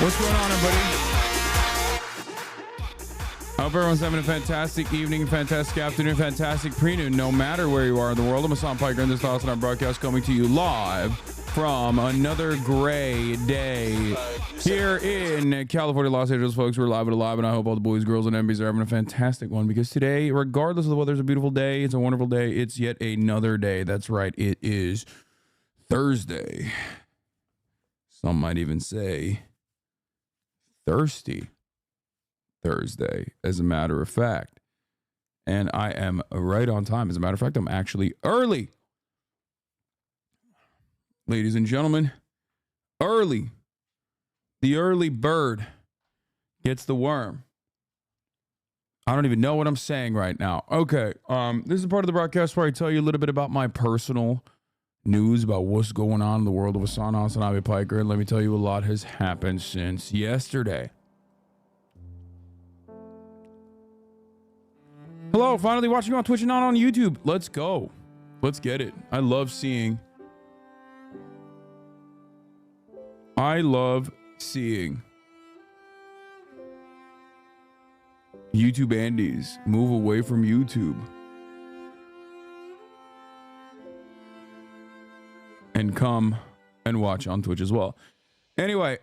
What's going on, everybody? I hope everyone's having a fantastic evening, fantastic afternoon, fantastic pre-noon, no matter where you are in the world. I'm Hasan Piker, and this is Hasanabi broadcast coming to you live from another gray day here in California, Los Angeles, folks. We're live and alive, and I hope all the boys, girls, and MBs are having a fantastic one, because today, regardless of the weather, it's a beautiful day. It's a wonderful day. It's yet another day. That's right. It is Thursday. Some might even say thirsty Thursday, as a matter of fact. And I am right on time. As a matter of fact, I'm actually early. Ladies and gentlemen, early. The early bird gets the worm. I don't even know what I'm saying right now. Okay, this is part of the broadcast where I tell you a little bit about my personal news about what's going on in the world of Hasanabi Piker. And let me tell you, a lot has happened since yesterday. Hello, finally watching on Twitch and not on YouTube. Let's go. Let's get it. I love seeing YouTube Andes move away from YouTube and come and watch on Twitch as well. Anyway,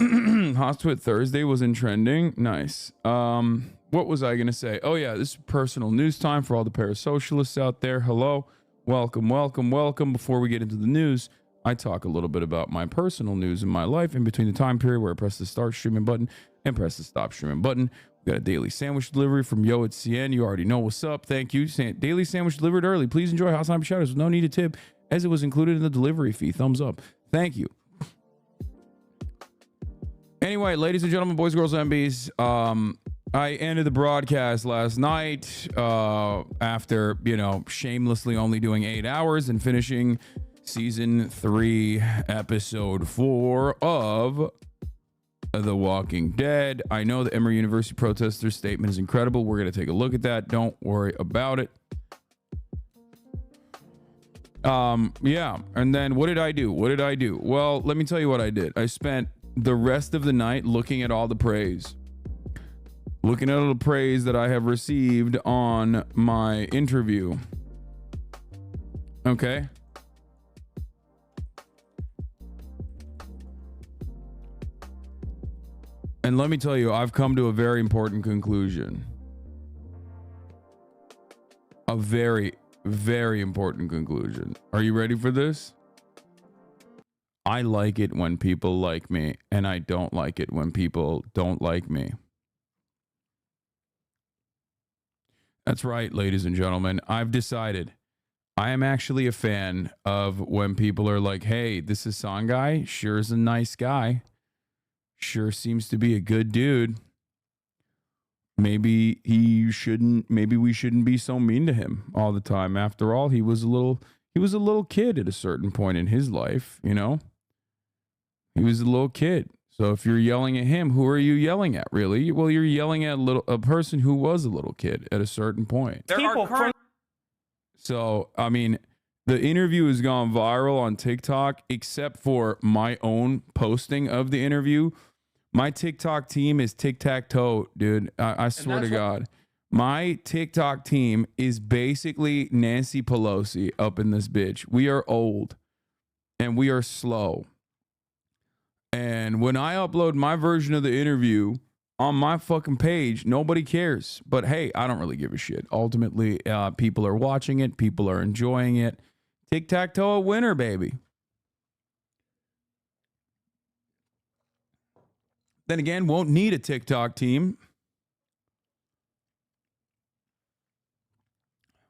Hostwit Thursday was in trending. Nice. What was I going to say? Oh, yeah, this is personal news time for all the Parasocialists out there. Hello. Welcome, welcome, welcome. Before we get into the news, I talk a little bit about my personal news in my life in between the time period where I press the start streaming button and press the stop streaming button. We got a daily sandwich delivery from Yo at CN. You already know what's up. Thank you. Daily sandwich delivered early. Please enjoy Hasanabi shoutouts with no need to tip, as it was included in the delivery fee. Thumbs up. Thank you. Anyway, ladies and gentlemen, boys, girls, MBs, I ended the broadcast last night after, shamelessly only doing 8 hours and finishing season 3, episode 4 of The Walking Dead. I know the Emory University protester statement is incredible. We're going to take a look at that. Don't worry about it. Yeah. And then what did I do? Well, let me tell you what I did. I spent the rest of the night looking at all the praise. Looking at all the praise that I have received on my interview. Okay. And let me tell you, I've come to a very important conclusion. A very, very important conclusion. Are you ready for this? I like it when people like me, and I don't like it when people don't like me. That's right, ladies and gentlemen. I've decided I am actually a fan of when people are like, hey, this Hasan guy sure is a nice guy. Sure seems to be a good dude. Maybe we shouldn't be so mean to him all the time. After all, he was a little kid at a certain point in his life, He was a little kid. So if you're yelling at him, who are you yelling at, really? Well, you're yelling at a person who was a little kid at a certain point. So, I mean, the interview has gone viral on TikTok, except for my own posting of the interview. My TikTok team is tic-tac-toe, dude. I swear to God. My TikTok team is basically Nancy Pelosi up in this bitch. We are old and we are slow. And when I upload my version of the interview on my fucking page, nobody cares. But hey, I don't really give a shit. Ultimately, people are watching it. People are enjoying it. Tic-tac-toe a winner, baby. Then again, won't need a TikTok team.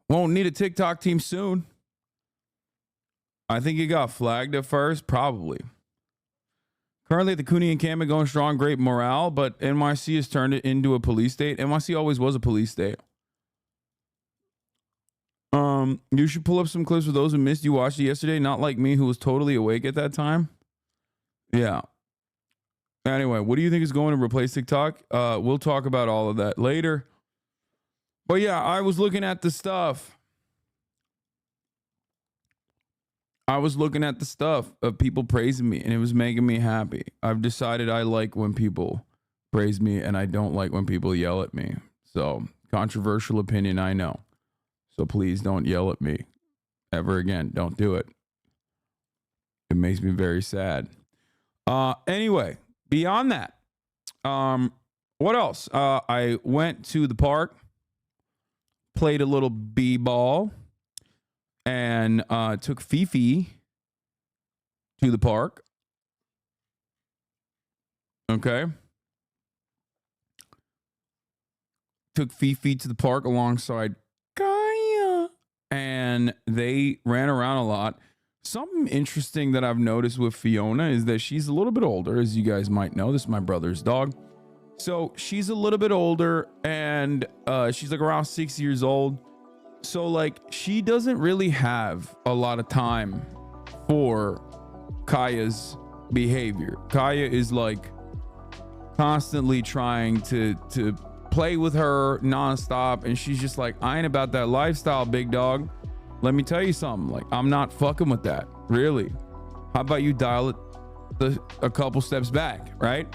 Won't need a TikTok team soon. I think it got flagged at first, probably. Currently, the Cooney encampment going strong, great morale, but NYC has turned it into a police state. NYC always was a police state. You should pull up some clips for those who missed. You watched it yesterday, not like me, who was totally awake at that time. Yeah. Anyway, what do you think is going to replace TikTok? We'll talk about all of that later. But yeah, I was looking at the stuff. I was looking at the stuff of people praising me and it was making me happy. I've decided I like when people praise me and I don't like when people yell at me. So, controversial opinion, I know. So please don't yell at me ever again. Don't do it. It makes me very sad. Anyway, beyond that, what else? I went to the park, played a little b-ball, and took Fifi to the park. Okay. Took Fifi to the park alongside Kaya, and they ran around a lot. Something interesting that I've noticed with Fiona is that she's a little bit older, as you guys might know. This is my brother's dog. So she's a little bit older, and she's like around 6 years old. So like she doesn't really have a lot of time for Kaya's behavior. Kaya is like constantly trying to play with her nonstop, and she's just like, I ain't about that lifestyle, big dog. Let me tell you something. Like, I'm not fucking with that. Really. How about you dial it a couple steps back, right?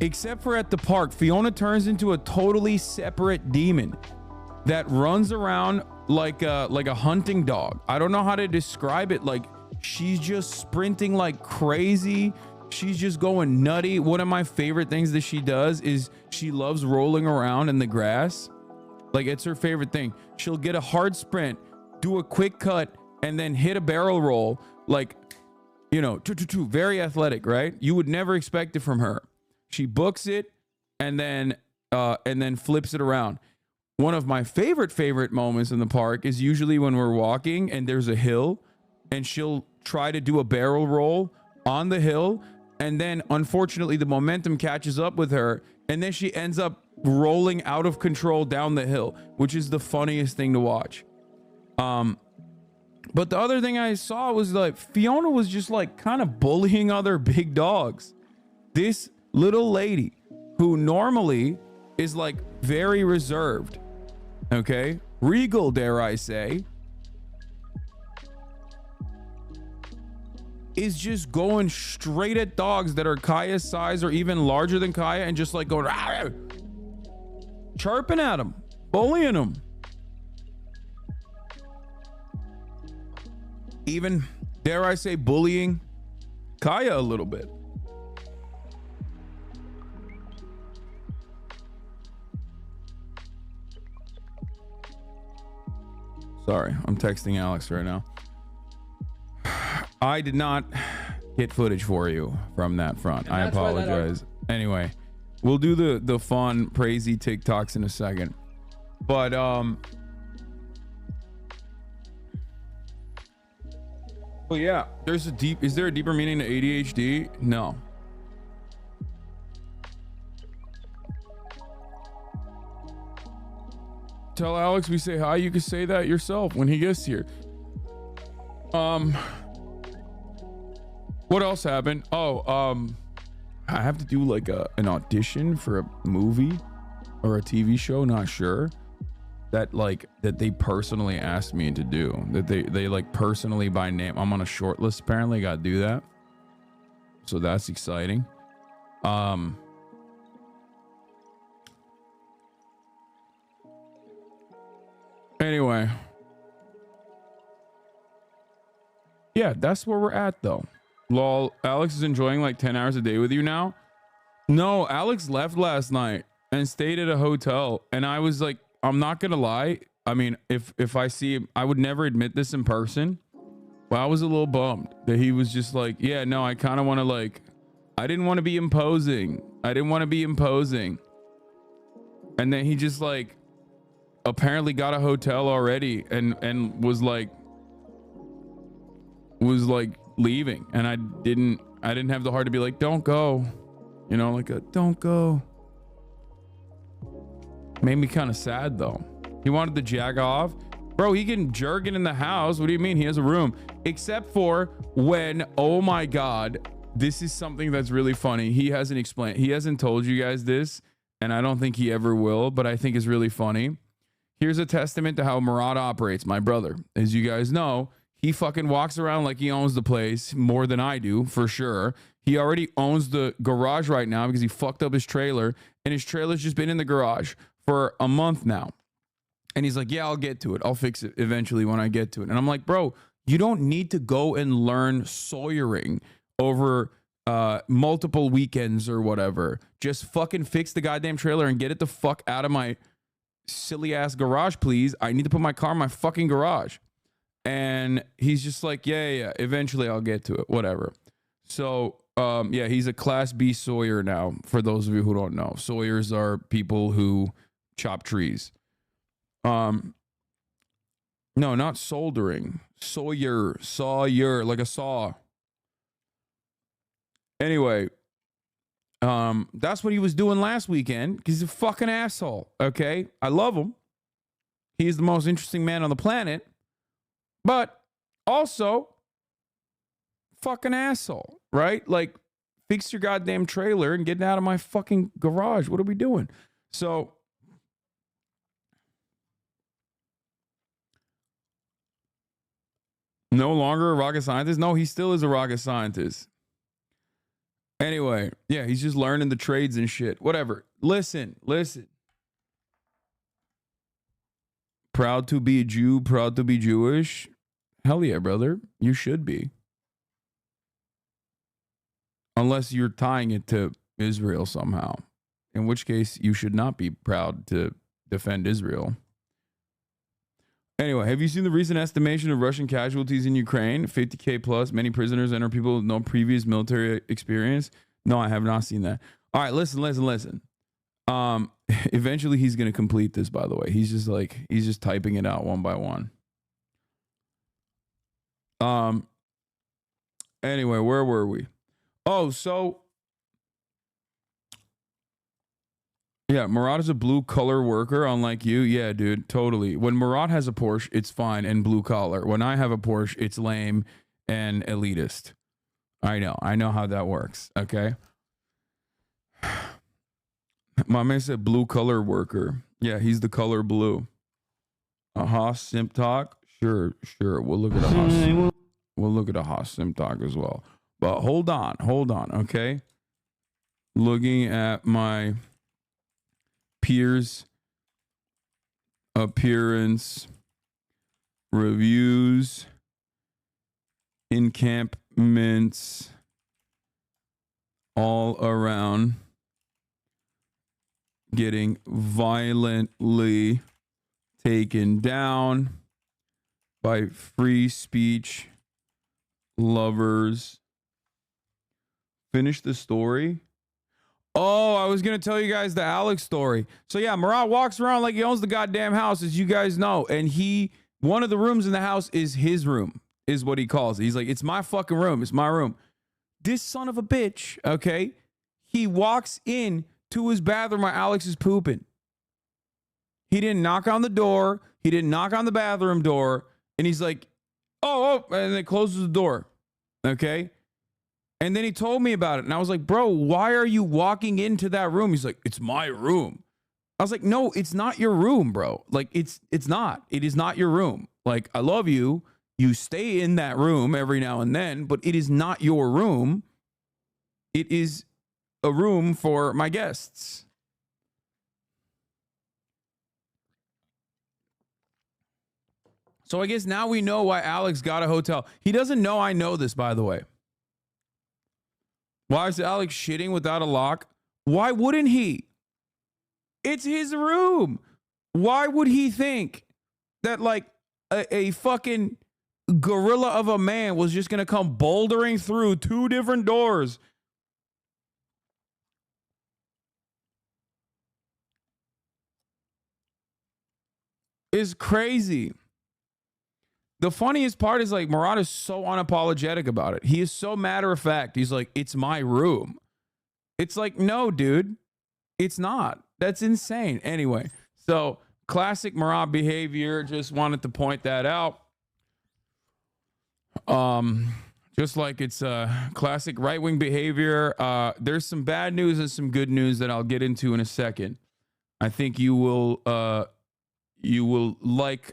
Except for at the park, Fiona turns into a totally separate demon that runs around like a hunting dog. I don't know how to describe it. Like, she's just sprinting like crazy. She's just going nutty. One of my favorite things that she does is she loves rolling around in the grass. Like, it's her favorite thing. She'll get a hard sprint, do a quick cut, and then hit a barrel roll. Like, you know, very athletic, right? You would never expect it from her. She books it and then flips it around. One of my favorite moments in the park is usually when we're walking and there's a hill, and she'll try to do a barrel roll on the hill, and then unfortunately the momentum catches up with her, and then she ends up rolling out of control down the hill, which is the funniest thing to watch. But the other thing I saw was like Fiona was just like kind of bullying other big dogs. This little lady who normally is like very reserved, okay, regal, dare I say, is just going straight at dogs that are Kaya's size or even larger than Kaya, and just like going "Rawr!" Chirping at them, bullying them. Even, dare I say, bullying Kaya a little bit. Sorry, I'm texting Alex right now. I did not get footage for you from that front. I apologize. Anyway, we'll do the fun, crazy TikToks in a second. But well, yeah, is there a deeper meaning to ADHD? No. Tell Alex we say hi. You can say that yourself when he gets here. What else happened? I have to do like an audition for a movie or a TV show, not sure. That they personally asked me to do. That they like personally by name. I'm on a short list apparently. Got to do that. So that's exciting. Anyway. Yeah, that's where we're at though. Lol, Alex is enjoying like 10 hours a day with you now? No, Alex left last night and stayed at a hotel, and I was like, I'm not gonna lie. I mean, if I see him, I would never admit this in person, but I was a little bummed that he was just like, yeah, no, I kind of want to like, I didn't want to be imposing. And then he just like apparently got a hotel already and was like leaving, and I didn't have the heart to be like, don't go, you know, like don't go. Made me kind of sad though. He wanted to jag off. Bro, he can jerk it in the house. What do you mean? He has a room. Except for when, oh my God, this is something that's really funny. He hasn't told you guys this, and I don't think he ever will, but I think it's really funny. Here's a testament to how Murad operates, my brother. As you guys know, he fucking walks around like he owns the place more than I do, for sure. He already owns the garage right now because he fucked up his trailer, and his trailer's just been in the garage for a month now. And he's like, yeah, I'll get to it. I'll fix it eventually when I get to it. And I'm like, bro, you don't need to go and learn sawyering over multiple weekends or whatever. Just fucking fix the goddamn trailer and get it the fuck out of my silly ass garage, please. I need to put my car in my fucking garage. And he's just like, yeah, eventually I'll get to it, whatever. So yeah, he's a class B sawyer now, for those of you who don't know. Sawyers are people who chop trees. No, not soldering. Sawyer, like a saw. Anyway, that's what he was doing last weekend, because he's a fucking asshole, okay? I love him. He's the most interesting man on the planet, but also fucking asshole, right? Like, fix your goddamn trailer and get out of my fucking garage. What are we doing? So, no longer a rocket scientist? No, he still is a rocket scientist. Anyway, yeah, he's just learning the trades and shit. Whatever. Listen. Proud to be a Jew, proud to be Jewish. Hell yeah, brother. You should be. Unless you're tying it to Israel somehow. In which case, you should not be proud to defend Israel. Anyway, have you seen the recent estimation of Russian casualties in Ukraine? 50K plus, many prisoners and are people with no previous military experience? No, I have not seen that. All right, listen. Eventually he's going to complete this, by the way. He's just typing it out one by one. Anyway, where were we? Oh, so yeah, Murad is a blue collar worker, unlike you. Yeah, dude, totally. When Murad has a Porsche, it's fine and blue collar. When I have a Porsche, it's lame and elitist. I know how that works. Okay. My man said blue collar worker. Yeah, he's the color blue. A Haas Simp Talk. Sure. We'll look at a Haas. We'll look at a Haas Simp Talk as well. But hold on. Okay. Looking at my peers' appearance reviews, encampments all around, getting violently taken down by free speech lovers. Finish the story. Oh, I was going to tell you guys the Alex story. So yeah, Murad walks around like he owns the goddamn house, as you guys know. And one of the rooms in the house is his room, is what he calls it. He's like, it's my fucking room. It's my room. This son of a bitch, okay? He walks in to his bathroom while Alex is pooping. He didn't knock on the door. He didn't knock on the bathroom door. And he's like, oh, and then closes the door. Okay? And then he told me about it. And I was like, bro, why are you walking into that room? He's like, it's my room. I was like, no, it's not your room, bro. Like, it's not. It is not your room. Like, I love you. You stay in that room every now and then, but it is not your room. It is a room for my guests. So I guess now we know why Alex got a hotel. He doesn't know I know this, by the way. Why is Alex shitting without a lock? Why wouldn't he? It's his room. Why would he think that like a fucking gorilla of a man was just going to come bouldering through two different doors? It's crazy. The funniest part is like Murad is so unapologetic about it. He is so matter of fact. He's like, it's my room. It's like, no, dude, it's not. That's insane. Anyway, so classic Murad behavior. Just wanted to point that out. Just like it's classic right-wing behavior. There's some bad news and some good news that I'll get into in a second. I think you will you will like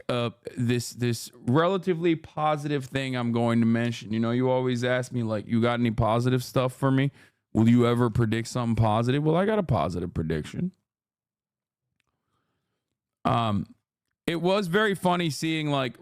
this relatively positive thing I'm going to mention. You know, you always ask me, like, you got any positive stuff for me? Will you ever predict something positive? Well, I got a positive prediction. It was very funny seeing, like,